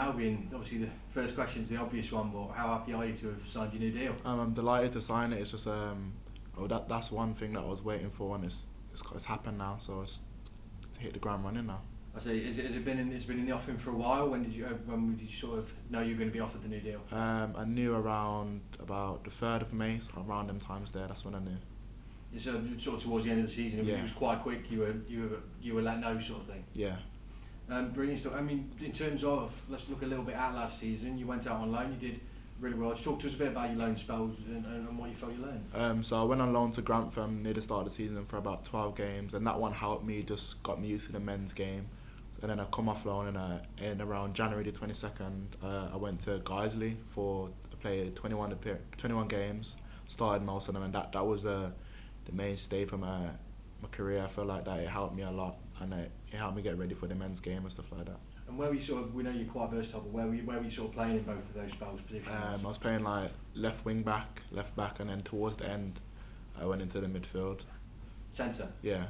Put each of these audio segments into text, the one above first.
Albion. Obviously, the first question is the obvious one, but how happy are you to have signed your new deal? I'm delighted to sign it. It's just that's one thing that I was waiting for, and it's happened now. So just to hit the ground running now. I say, has it been it's been in the offing for a while? When did you sort of know you were going to be offered the new deal? I knew around about the 3rd of May, so around them times there. That's when I knew. Yeah, so sort of towards the end of the season, it was quite quick. You were let know, sort of thing. Yeah. Brilliant stuff. I mean, in terms of, let's look a little bit at last season. You went out on loan. You did really well. Just talk to us a bit about your loan spells and what you felt you learned. So I went on loan to Grantham near the start of the season for about 12 games, and that one helped me, just got me used to the men's game. And then I come off loan, and in around January the 22nd, I went to Guiseley I played 21 games, started most of them, and that was the mainstay for my career. I feel like that it helped me a lot, and it helped me get ready for the men's game and stuff like that. And where were you we know you're quite versatile, but where were you sort of playing in both of those spells positions? I was playing like left back, and then towards the end, I went into the midfield. Centre. Yeah.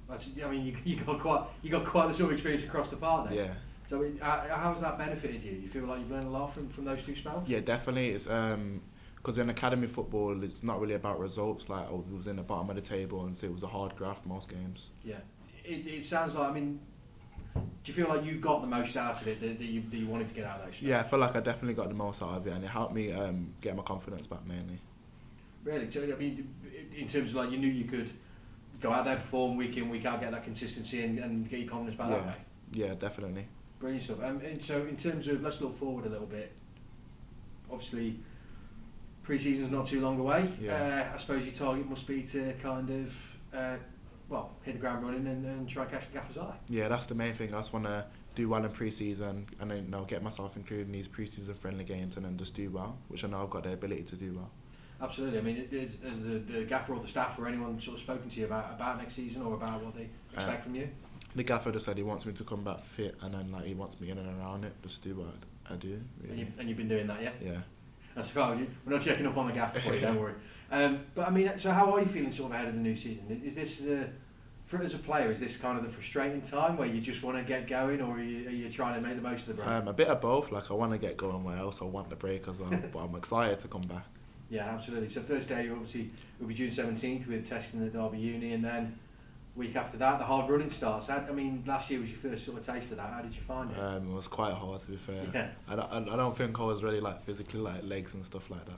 I mean, you got quite the sort of experience across the park then. Yeah. So how has that benefited you? You feel like you've learned a lot from those two spells? Yeah, definitely. It's because in academy football, it's not really about results. Like I was in the bottom of the table, and so it was a hard graft most games. Yeah. It sounds like, I mean, do you feel like you got the most out of it that you wanted to get out of those spells? Yeah, I feel like I definitely got the most out of it, and it helped me get my confidence back mainly. Really? So I mean, in terms of like, you knew you could go out there, perform week in, week out, get that consistency and get your confidence back that way? Yeah, definitely. Brilliant stuff. And so in terms of, let's look forward a little bit. Obviously, pre-season's not too long away. Yeah. I suppose your target must be to kind of, hit the ground running and try and catch the gaffer's eye. Yeah, that's the main thing. I just want to do well in pre-season, and then get myself included in these pre-season friendly games, and then just do well, which I know I've got the ability to do well. Absolutely. I mean, has the gaffer or the staff or anyone sort of spoken to you about next season or about what they expect from you? The gaffer just said he wants me to come back fit, and then like he wants me in and around it, just do what I do. Really. And you've been doing that, yeah? Yeah. That's fine. We're not checking up on the gaffer for you, don't worry. But I mean, so how are you feeling sort of ahead of the new season? Is this, as a player, is this kind of the frustrating time where you just want to get going, or are you trying to make the most of the break? A bit of both. Like I want to get going, where else I want the break as well, but I'm excited to come back. Yeah, absolutely. So first day, obviously, will be June 17th with testing at Derby Uni, and then week after that, the hard running starts. I mean, last year was your first sort of taste of that. How did you find it? It was quite hard, to be fair. Yeah. I don't think I was really like physically like legs and stuff like that.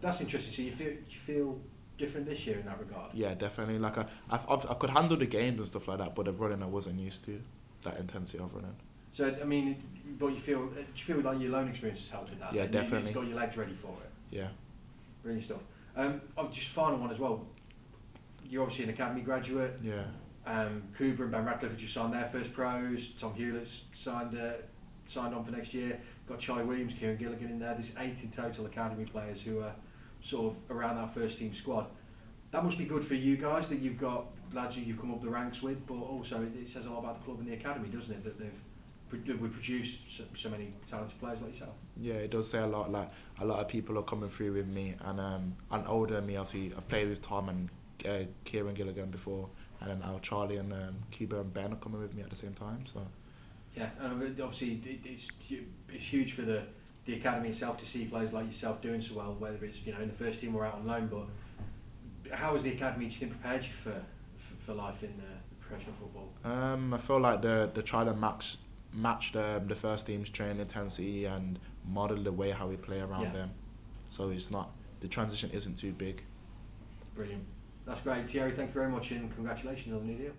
That's interesting. So you feel different this year in that regard? Yeah, definitely. Like I could handle the games and stuff like that, but the running I wasn't used to, that intensity of running. So I mean, but do you feel like your loan experience has helped with that? Yeah, definitely. You've got your legs ready for it. Yeah. Brilliant stuff. Just final one as well. You're obviously an academy graduate. Yeah. Cooper and Ben Radcliffe have just signed their first pros. Tom Hewlett's signed on for next year. Got Chai Williams, Kieran Gilligan in there. There's 8 in total academy players who are sort of around that first team squad. That must be good for you guys, that you've got lads who you've come up the ranks with, but also it says a lot about the club and the academy, doesn't it, that we've produced so many talented players like yourself. Yeah, it does say a lot. Like a lot of people are coming through with me, and older than me. Obviously, I've played with Tom and Kieran Gilligan before, and then now Charlie and Cuba and Ben are coming with me at the same time. So yeah, and obviously it's huge for the academy itself to see players like yourself doing so well, whether it's in the first team or out on loan. But how has the academy, do you think, prepared you for life in professional football? I feel like they try to match the first team's training intensity and model the way how we play around them. So the transition isn't too big. Brilliant. That's great. Thierry, thank you very much, and congratulations on the new deal.